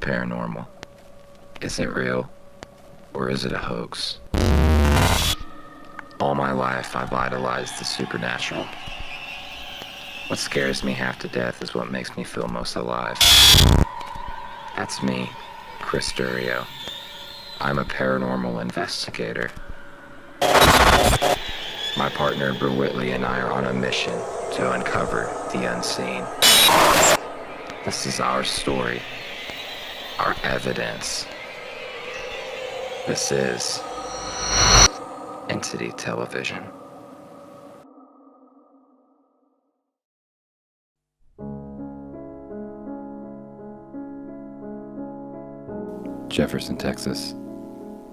paranormal? Is it real? Or is it a hoax? All my life, I've idolized the supernatural. What scares me half to death is what makes me feel most alive. That's me, Chris Durio. I'm a paranormal investigator. My partner, Whitley, and I are on a mission to uncover the unseen. This is our story, our evidence. This is ENTV Television. Jefferson, Texas,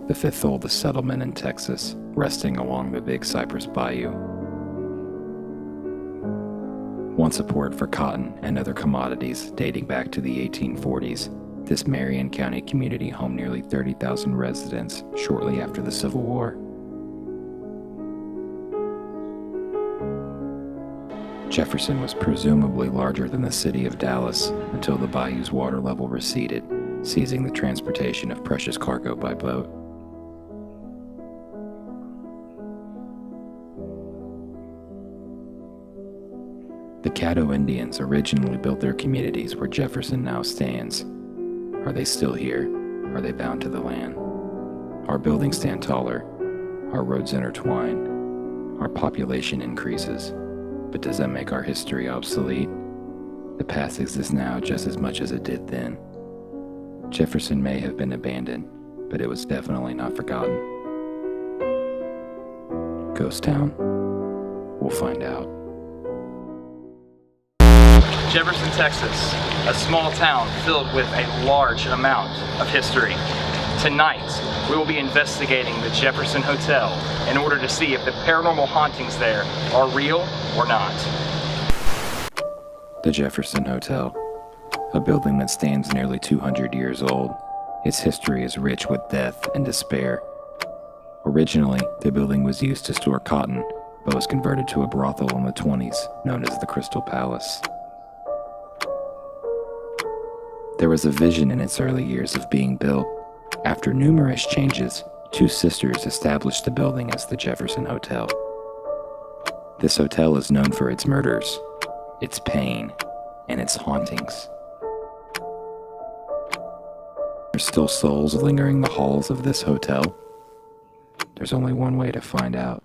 the fifth oldest settlement in Texas, resting along the Big Cypress Bayou. Once a port for cotton and other commodities dating back to the 1840s, this Marion County community homed nearly 30,000 residents shortly after the Civil War. Jefferson was presumably larger than the city of Dallas until the bayou's water level receded, seizing the transportation of precious cargo by boat. The Caddo Indians originally built their communities where Jefferson now stands. Are they still here? Are they bound to the land? Our buildings stand taller, our roads intertwine, our population increases. But does that make our history obsolete? The past exists now just as much as it did then. Jefferson may have been abandoned, but it was definitely not forgotten. Ghost Town? We'll find out. Jefferson, Texas, a small town filled with a large amount of history. Tonight, we will be investigating the Jefferson Hotel in order to see if the paranormal hauntings there are real or not. The Jefferson Hotel, a building that stands nearly 200 years old. Its history is rich with death and despair. Originally, the building was used to store cotton, but was converted to a brothel in the 20s, known as the Crystal Palace. There was a vision in its early years of being built. After numerous changes, two sisters established the building as the Jefferson Hotel. This hotel is known for its murders, its pain, and its hauntings. There's still souls lingering the halls of this hotel. There's only one way to find out.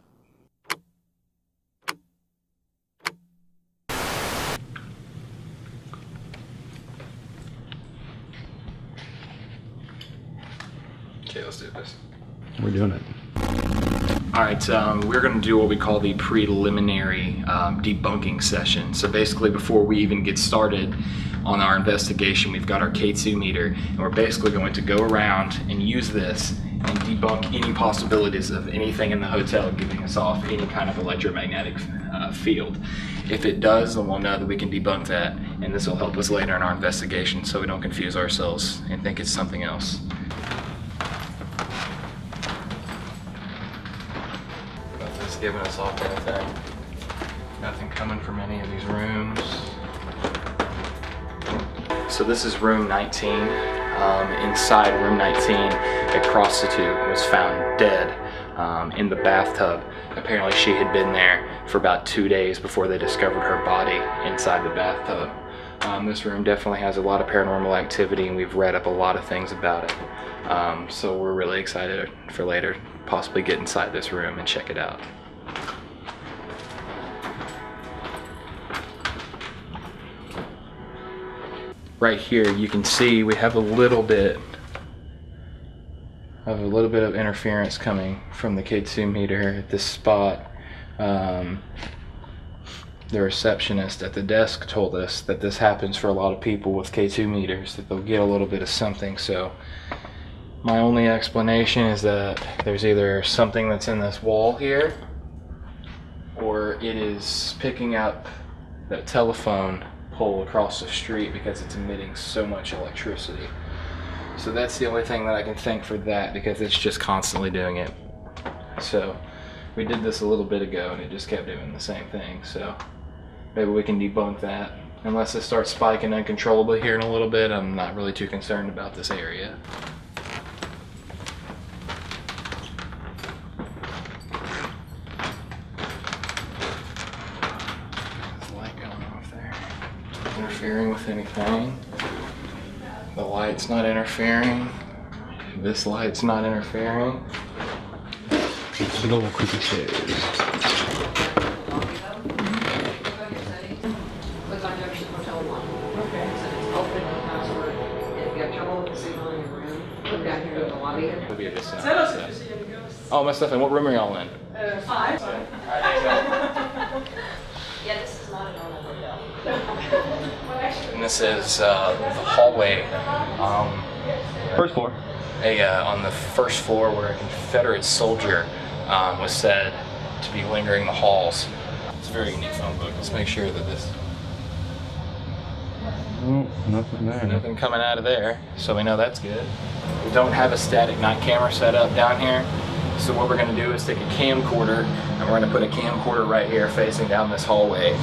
Okay, let's do this. We're doing it. All right, we're going to do what we call the preliminary debunking session. So basically, before we even get started on our investigation, we've got our K2 meter, and we're basically going to go around and use this and debunk any possibilities of anything in the hotel giving us off any kind of electromagnetic field. If it does, then we'll know that we can debunk that, and this will help us later in our investigation so we don't confuse ourselves and think it's something else. Nothing's giving us off anything. Nothing coming from any of these rooms. So this is room 19. Inside room 19, a prostitute was found dead in the bathtub. Apparently she had been there for about 2 days before they discovered her body inside the bathtub. This room definitely has a lot of paranormal activity, and we've read up a lot of things about it. So we're really excited for later possibly get inside this room and check it out. Right here you can see we have a little bit of interference coming from the K2 meter at this spot. The receptionist at the desk told us that this happens for a lot of people with K2 meters, that they'll get a little bit of something. So my only explanation is that there's either something that's in this wall here, or it is picking up that telephone pole across the street because it's emitting so much electricity. So that's the only thing that I can think for that, because it's just constantly doing it. So we did this a little bit ago and it just kept doing the same thing. So maybe we can debunk that Unless it starts spiking uncontrollably here in a little bit, I'm not really too concerned about this area. There's a light going off there. Interfering with anything. The light's not interfering. This light's not interfering. Big old creepy stairs. Click on Jefferson Hotel 1. Okay. So it's open with password. And if you have trouble with the signal in your room, look down here to the lobby. It'll be a bit sound. Oh, my stuff. And what room are y'all in? 5. Yeah, this is not a normal hotel. And this is the hallway. First floor. On the first floor where a Confederate soldier was said to be lingering the halls. It's a very unique phone book. Let's make sure that this Nothing there. nothing coming out of there, so we know that's good. We don't have a static night camera set up down here, so what we're going to do is take a camcorder and we're going to put a camcorder right here facing down this hallway.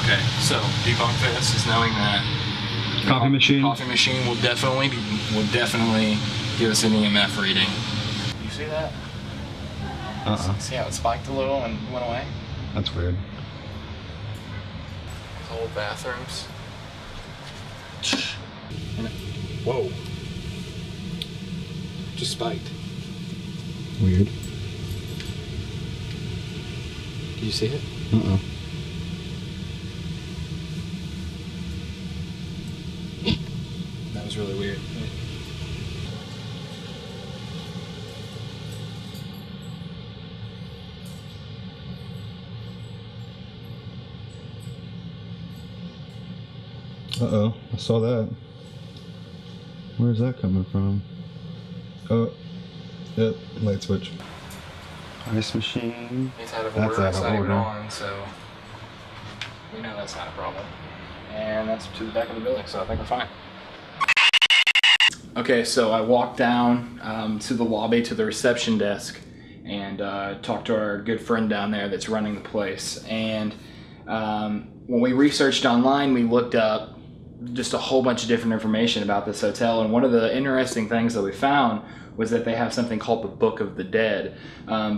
Okay, so debunk this is knowing that Coffee machine. coffee machine will definitely give us an EMF reading. You see that? See how it spiked a little and went away? That's weird. These old bathrooms. Whoa. Just spiked. Weird. Did you see it? That was really weird. Uh-oh, I saw that. Where's that coming from? Oh, yep, light switch. Ice machine. It's out of That's order. out It's of not even order. on, so we know that's not a problem. And that's to the back of the building, so I think we're fine. Okay, so I walked down to the lobby to the reception desk and talked to our good friend down there that's running the place. And when we researched online, we looked up just a whole bunch of different information about this hotel. And one of the interesting things that we found was that they have something called the Book of the Dead.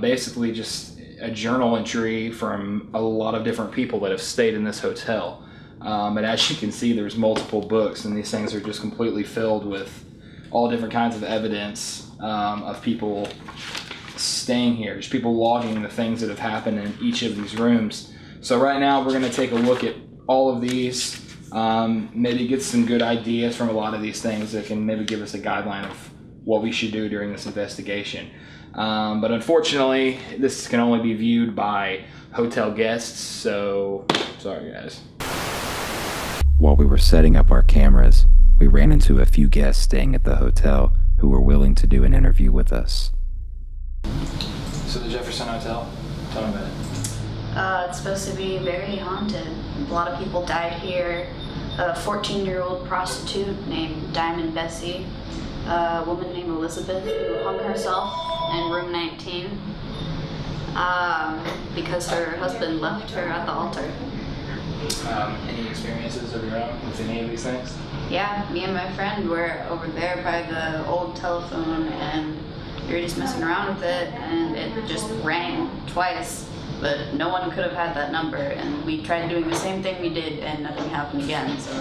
Basically just a journal entry from a lot of different people that have stayed in this hotel. And as you can see, there's multiple books, and these things are just completely filled with all different kinds of evidence of people staying here, just people logging the things that have happened in each of these rooms. So right now we're going to take a look at all of these, maybe get some good ideas from a lot of these things that can maybe give us a guideline of what we should do during this investigation. But unfortunately, this can only be viewed by hotel guests, so sorry guys. While we were setting up our cameras, we ran into a few guests staying at the hotel who were willing to do an interview with us. So the Jefferson Hotel, tell me about it. It's supposed to be very haunted. A lot of people died here. A 14-year-old prostitute named Diamond Bessie, a woman named Elizabeth who hung herself in room 19 because her husband left her at the altar. Any experiences of your own with any of these things? Yeah, me and my friend were over there by the old telephone and we were just messing around with it and it just rang twice, but no one could have had that number, and we tried doing the same thing we did and nothing happened again, so.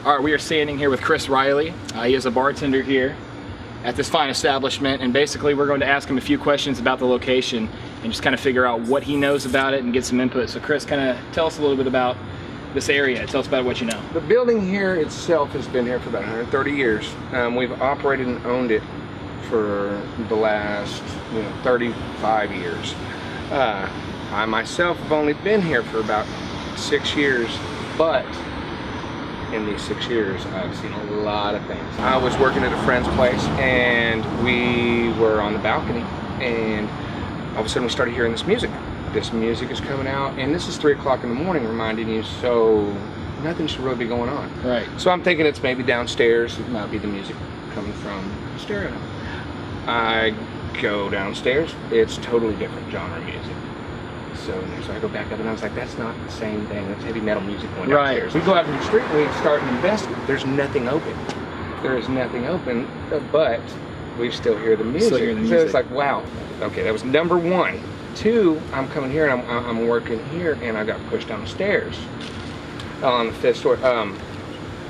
All right, we are standing here with Chris Riley. He is a bartender here at this fine establishment, and basically we're going to ask him a few questions about the location and just kind of figure out what he knows about it and get some input. So Chris, kind of tell us a little bit about this area. Tell us about what you know. The building here itself has been here for about 130 years. We've operated and owned it for the last 35 years. I myself have only been here for about 6 years, but in these 6 years I've seen a lot of things. I was working at a friend's place and we were on the balcony, and all of a sudden we started hearing this music. This music is coming out, and this is 3 o'clock in the morning, reminding you, so nothing should really be going on. Right. So I'm thinking it's maybe downstairs, it might be the music. coming from stereo. I go downstairs, it's totally different genre music. So I go back up and I was like, that's not the same thing. That's heavy metal music going downstairs. We go out in the street and we start and investigate. There's nothing open. There is nothing open, but we still hear the music. Still hear the So music. it's like, wow. Okay, that was number one. Two, I'm coming here and I'm working here and I got pushed down the stairs on the 5th floor.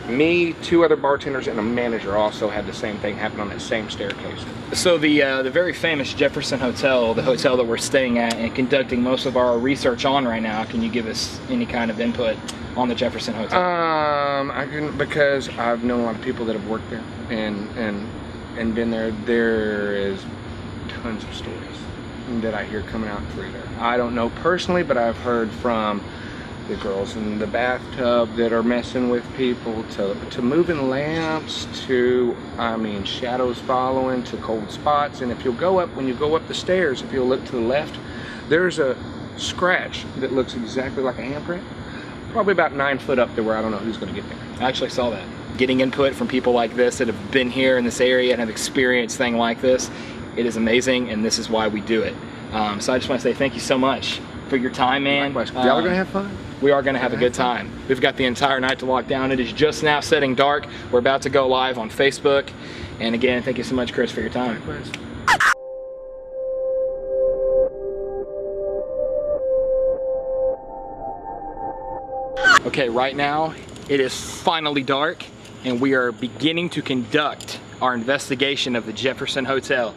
Me, 2 other bartenders, and a manager also had the same thing happen on that same staircase. So the very famous Jefferson Hotel, the hotel that we're staying at and conducting most of our research on right now, can you give us any kind of input on the Jefferson Hotel? I can, because I've known a lot of people that have worked there and been there. There is tons of stories that I hear coming out through there. I don't know personally, but I've heard from the girls in the bathtub that are messing with people, to moving lamps, to, I mean, shadows following, to cold spots. And if you'll go up, when you go up the stairs, if you'll look to the left, there's a scratch that looks exactly like a handprint, probably about 9 foot up there where I don't know who's going to get there. I actually saw that. Getting input from people like this that have been here in this area and have experienced things like this, it is amazing, and this is why we do it. So I just want to say thank you so much for your time, man. Likewise. Y'all gonna have fun? We are going to have a good time. We've got the entire night to lock down. It is just now setting dark. We're about to go live on Facebook. And again, thank you so much, Chris, for your time. Likewise. Okay, right now it is finally dark and we are beginning to conduct our investigation of the Jefferson Hotel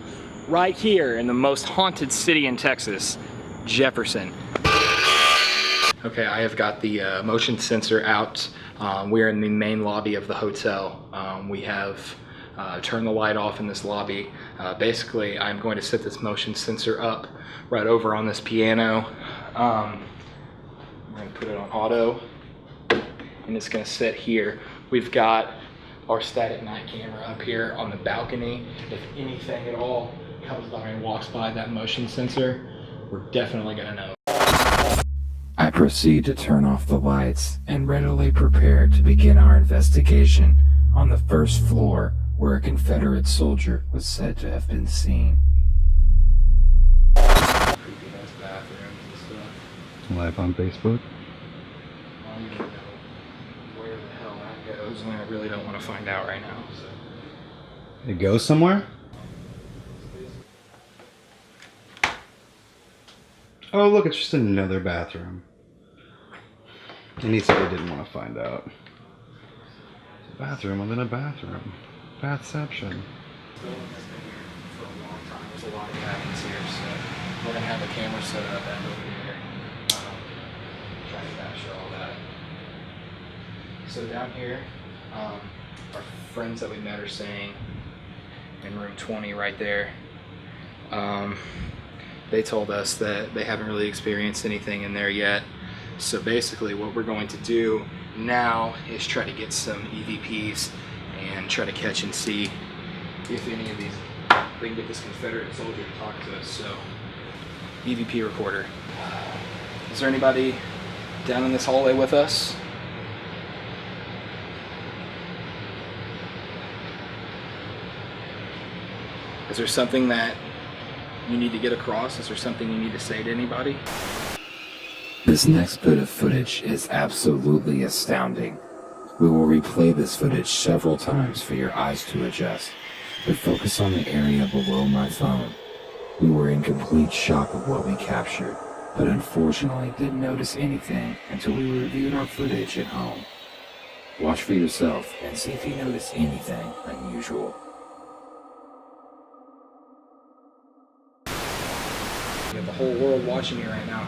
right here in the most haunted city in Texas, Jefferson. Okay, I have got the motion sensor out. We're in the main lobby of the hotel. We have turned the light off in this lobby. Basically, I'm going to set this motion sensor up right over on this piano. I'm going to put it on auto, and it's going to sit here. We've got our static night camera up here on the balcony. If anything at all comes by and walks by that motion sensor, we're definitely going to know. I proceed to turn off the lights and readily prepare to begin our investigation on the first floor where a Confederate soldier was said to have been seen. Creepy-ass bathrooms and stuff. Live on Facebook. I don't even know where the hell that goes, and I really don't want to find out right now. So. It goes somewhere? Oh, look, it's just another bathroom. And he said he didn't want to find out. It's a bathroom within a bathroom. Bathception. This building has been here for a long time. There's a lot of cabins here, so we're going to have a camera set up and over here. Try to capture all that. So down here, our friends that we met are staying in room 20 right there. They told us that they haven't really experienced anything in there yet. So basically what we're going to do now is try to get some EVPs and try to catch and see if any of these, we can get this Confederate soldier to talk to us. So, EVP recorder. Is there anybody down in this hallway with us? Is there something that you need to get across? Is there something you need to say to anybody? This next bit of footage is absolutely astounding. We will replay this footage several times for your eyes to adjust, but focus on the area below my phone. We were in complete shock of what we captured, but unfortunately didn't notice anything until we reviewed our footage at home. Watch for yourself and see if you notice anything unusual. You have the whole world watching you right now.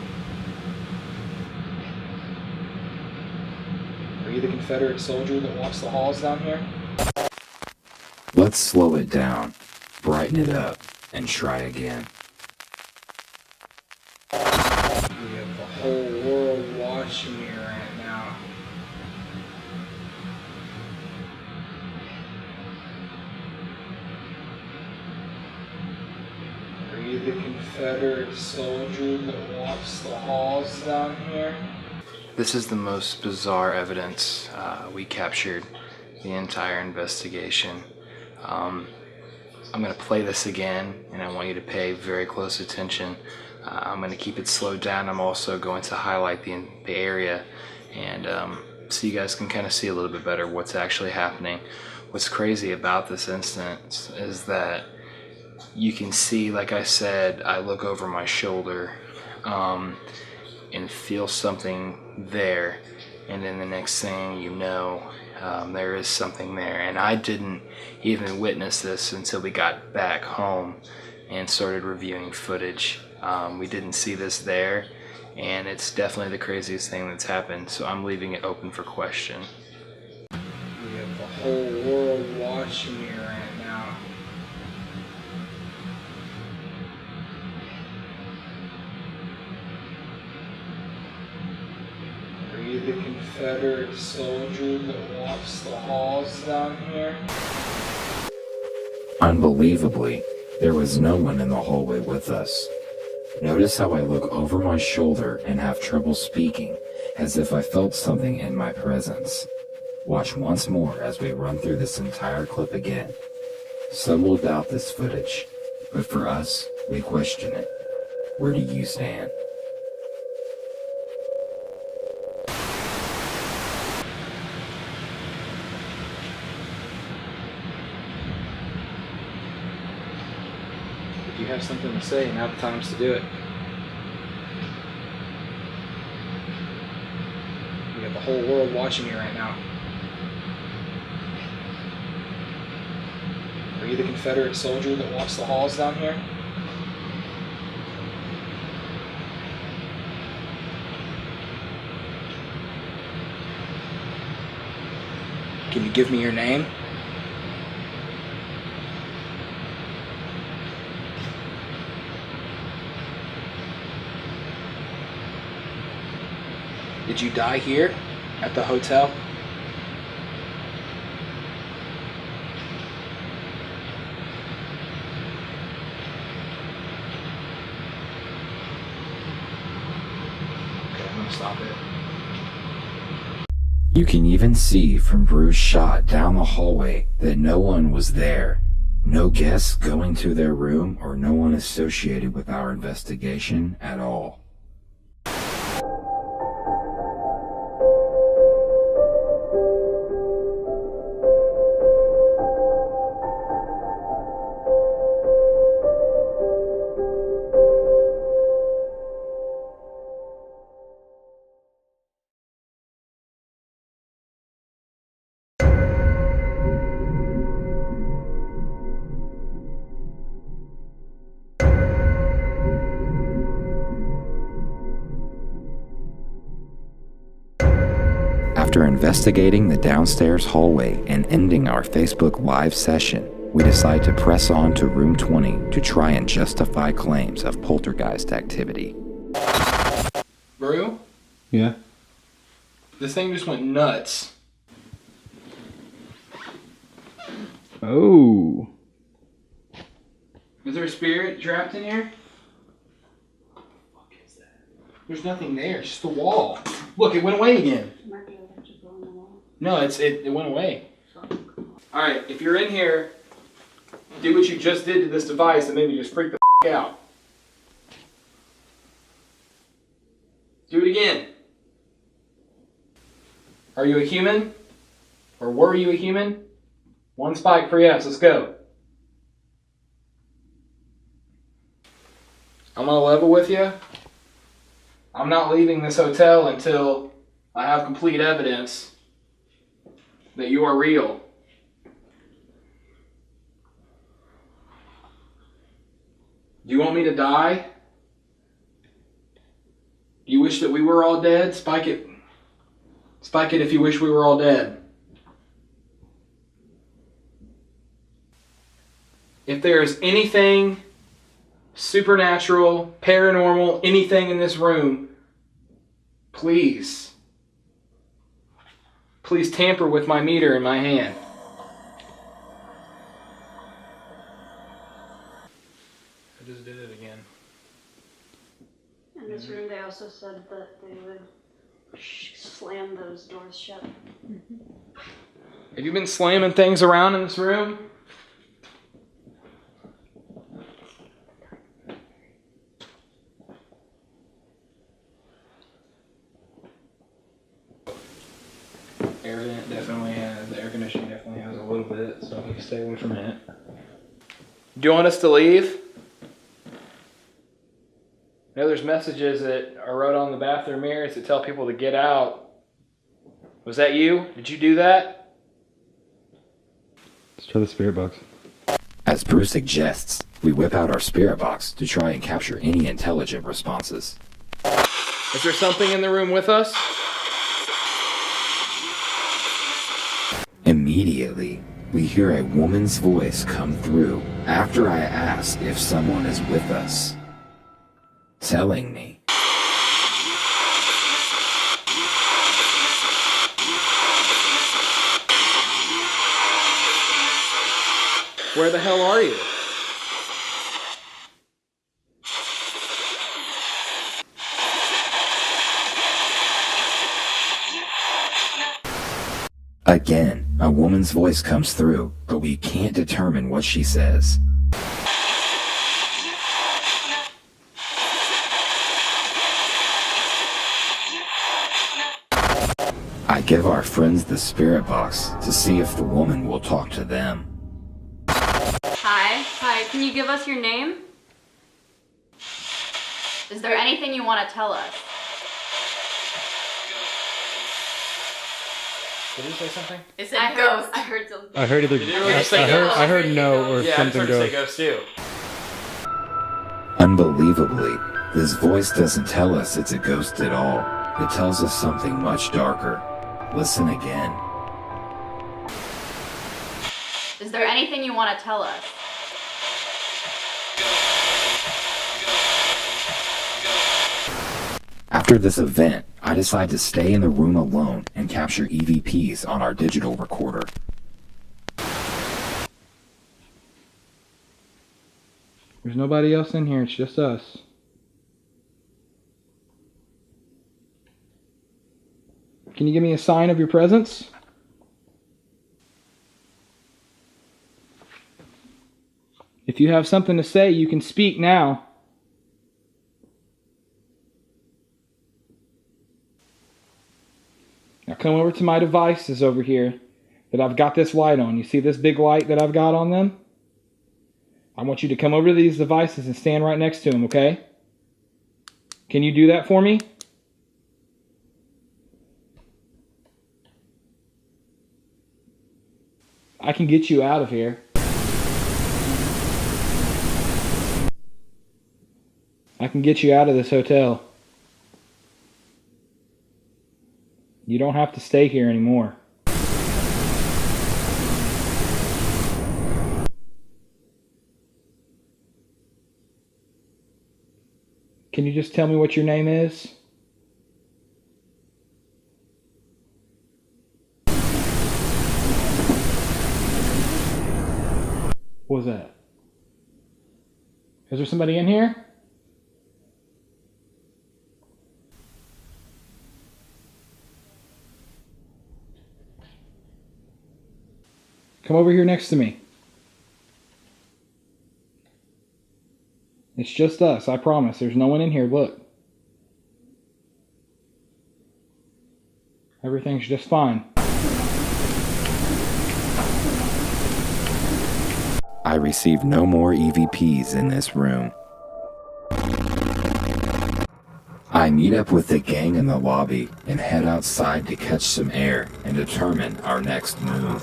Are you the Confederate soldier that walks the halls down here? Let's slow it down, brighten it up, and try again. We have the whole world watching you right now. Are you the Confederate soldier that walks the halls down here? This is the most bizarre evidence we captured the entire investigation. I'm going to play this again, and I want you to pay very close attention. I'm going to keep it slowed down. I'm also going to highlight the area, and so you guys can kind of see a little bit better what's actually happening. What's crazy about this instance is that you can see, like I said, I look over my shoulder and feel something there, and then the next thing you know, there is something there. And I didn't even witness this until we got back home and started reviewing footage. We didn't see this there, and it's definitely the craziest thing that's happened, so I'm leaving it open for question. We have the whole world watching me right now. Are you the Confederate soldier that walks the halls down here? Unbelievably, there was no one in the hallway with us. Notice how I look over my shoulder and have trouble speaking, as if I felt something in my presence. Watch once more as we run through this entire clip again. Some will doubt this footage, but for us, we question it. Where do you stand? If you have something to say, now the time's to do it. We have the whole world watching you right now. Are you the Confederate soldier that walks the halls down here? Can you give me your name? Did you die here at the hotel? Okay, I'm gonna stop it. You can even see from Bruce's shot down the hallway that no one was there. No guests going to their room or no one associated with our investigation at all. After investigating the downstairs hallway and ending our Facebook Live session, we decide to press on to room 20 to try and justify claims of poltergeist activity. Brew? Yeah? This thing just went nuts. Oh. Is there a spirit trapped in here? What the fuck is that? There's nothing there, it's just a wall. Look, it went away again. No, it went away. Alright, if you're in here, do what you just did to this device and maybe just freak the f out. Do it again. Are you a human? Or were you a human? One spike for yes, let's go. I'm gonna level with you. I'm not leaving this hotel until I have complete evidence that you are real. Do you want me to die? Do you wish that we were all dead? Spike it. Spike it if you wish we were all dead. If there is anything supernatural, paranormal, anything in this room, please tamper with my meter in my hand. I just did it again. In this room, they also said that they would slam those doors shut. Have you been slamming things around in this room? Air vent definitely has, the air conditioning definitely has a little bit, so we can stay away from it. Do you want us to leave? I know there's messages that are wrote on the bathroom mirrors that tell people to get out. Was that you? Did you do that? Let's try the spirit box. As Bruce suggests, we whip out our spirit box to try and capture any intelligent responses. Is there something in the room with us? Immediately, we hear a woman's voice come through after I ask if someone is with us, telling me, Where the hell are you? Again, a woman's voice comes through, but we can't determine what she says. I give our friends the spirit box to see if the woman will talk to them. Hi, can you give us your name? Is there anything you want to tell us? Did you say something? It said ghost. I heard something. I heard either. Did you really just say ghost? I heard no or Yeah, I just something heard you say ghost. ghost too. Unbelievably, this voice doesn't tell us it's a ghost at all. It tells us something much darker. Listen again. Is there anything you want to tell us? After this event, I decide to stay in the room alone and capture EVPs on our digital recorder. There's nobody else in here, it's just us. Can you give me a sign of your presence? If you have something to say, you can speak now. Now come over to my devices over here that I've got this light on. You see this big light that I've got on them? I want you to come over to these devices and stand right next to them, okay? Can you do that for me? I can get you out of here. I can get you out of this hotel. You don't have to stay here anymore. Can you just tell me what your name is? What was that? Is there somebody in here? Come over here next to me. It's just us, I promise. There's no one in here, look. Everything's just fine. I receive no more EVPs in this room. I meet up with the gang in the lobby and head outside to catch some air and determine our next move.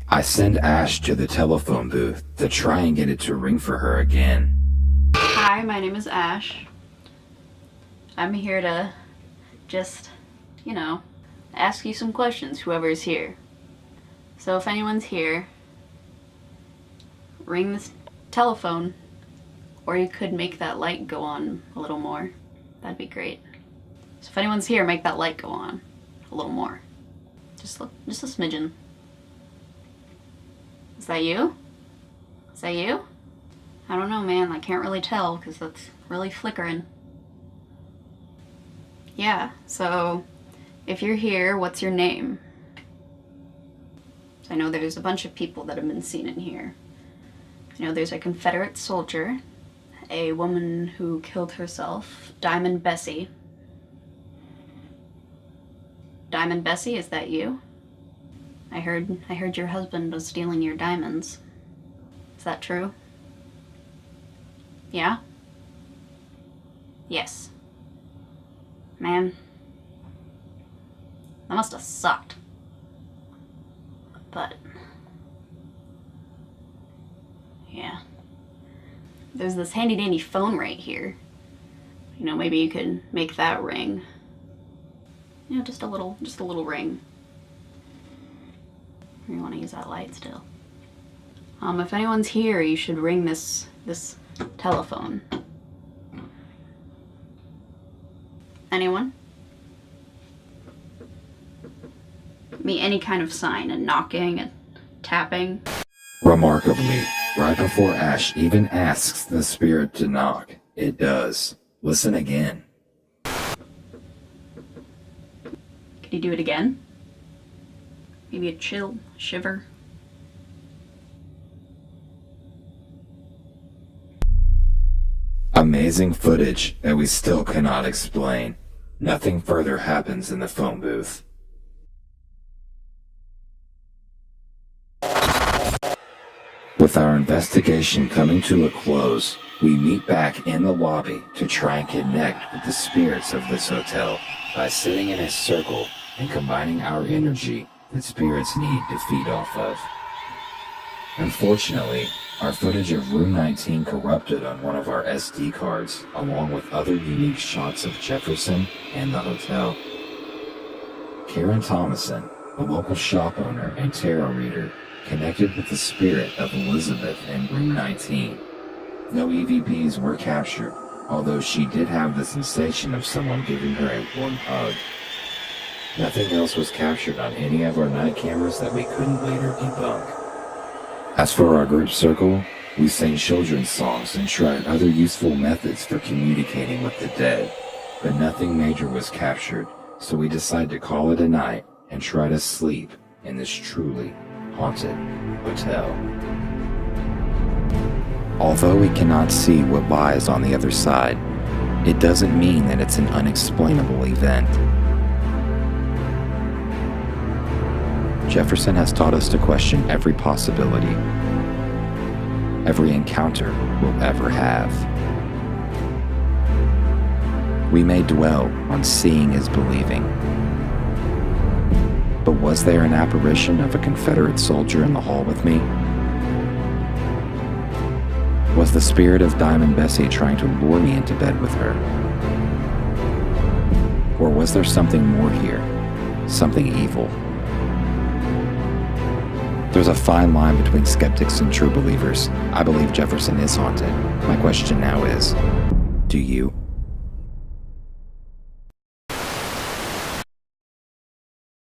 I send Ash to the telephone booth to try and get it to ring for her again. Hi, my name is Ash. I'm here to just, ask you some questions, whoever's here. So if anyone's here, ring this telephone, or you could make that light go on a little more. That'd be great. So if anyone's here, make that light go on a little more. Just a smidgen. Is that you? Is that you? I don't know, man. I can't really tell because that's really flickering. Yeah, so if you're here, what's your name? So I know there's a bunch of people that have been seen in here. I know there's a Confederate soldier, a woman who killed herself, Diamond Bessie, Diamond Bessie, is that you? I heard your husband was stealing your diamonds. Is that true? Yeah? Yes. Man, that must have sucked. But, yeah. There's this handy dandy phone right here. You know, maybe you could make that ring. You know, just a little ring. You want to use that light still. If anyone's here, you should ring this telephone. Anyone? Me, any kind of sign, a knocking, a tapping. Remarkably, right before Ash even asks the spirit to knock, it does. Listen again. Could you do it again? Maybe a chill, shiver. Amazing footage that we still cannot explain. Nothing further happens in the phone booth. With our investigation coming to a close, we meet back in the lobby to try and connect with the spirits of this hotel by sitting in a circle and combining our energy that spirits need to feed off of. Unfortunately, our footage of Room 19 corrupted on one of our SD cards, along with other unique shots of Jefferson and the hotel. Karen Thomason, a local shop owner and tarot reader, connected with the spirit of Elizabeth in Room 19. No EVPs were captured, although she did have the sensation of someone giving her a warm hug. Nothing else was captured on any of our night cameras that we couldn't later debunk. As for our group circle, we sang children's songs and tried other useful methods for communicating with the dead, but nothing major was captured, so we decided to call it a night and try to sleep in this truly haunted hotel. Although we cannot see what lies on the other side, it doesn't mean that it's an unexplainable event. Jefferson has taught us to question every possibility, every encounter we'll ever have. We may dwell on seeing is believing, but was there an apparition of a Confederate soldier in the hall with me? Was the spirit of Diamond Bessie trying to lure me into bed with her? Or was there something more here, something evil? There's a fine line between skeptics and true believers. I believe Jefferson is haunted. My question now is, do you?